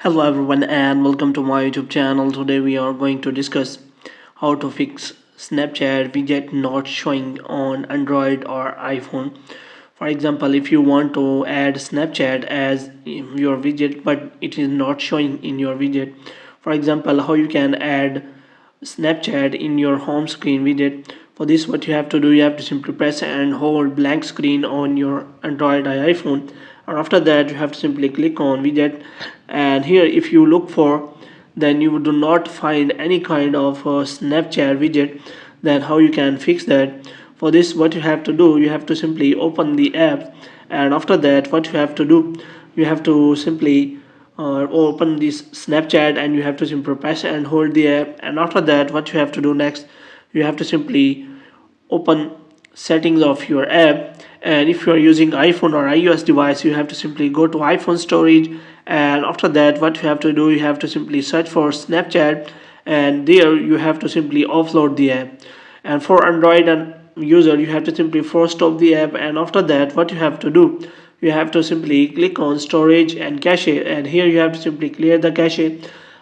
Hello everyone and welcome to my YouTube channel. Today we are going to discuss how to fix Snapchat widget not showing on Android or iPhone. For example, if you want to add Snapchat as your widget but it is not showing in your widget. For example, how you can add Snapchat in your home screen widget. For this, what you have to do, you have to simply press and hold blank screen on your Android or iPhone, and after that you have to simply click on widget. And here if you look for, then you do not find any kind of Snapchat widget. Then how you can fix that? For this, what you have to do, you have to simply open the app, and after that what you have to do, you have to simply open this Snapchat, and you have to simply press and hold the app. And after that, what you have to do next, you have to simply open settings of your app. And if you are using iPhone or iOS device, you have to simply go to iPhone storage, and after that what you have to do, you have to simply search for Snapchat, and there you have to simply offload the app. And for Android and user, you have to simply force stop the app, and after that what you have to do, you have to simply click on storage and cache, and here you have to simply clear the cache.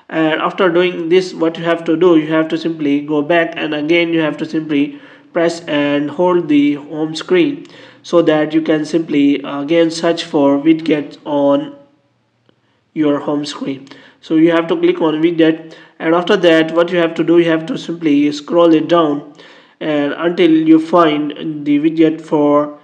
And after doing this, what you have to do, you have to simply go back, and again you have to simply press and hold the home screen, so that you can simply again search for widget on your home screen. So you have to click on widget, and after that what you have to do, you have to simply scroll it down and until you find the widget for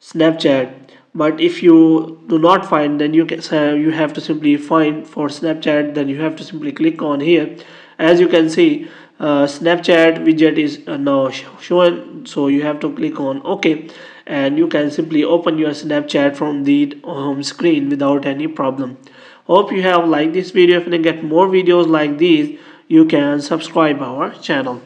Snapchat. But if you do not find, then you have to simply find for Snapchat, then you have to simply click on here. As you can see, Snapchat widget is now shown, so you have to click on OK, and you can simply open your Snapchat from the home screen without any problem. Hope you have liked this video. If you get more videos like these, you can subscribe our channel.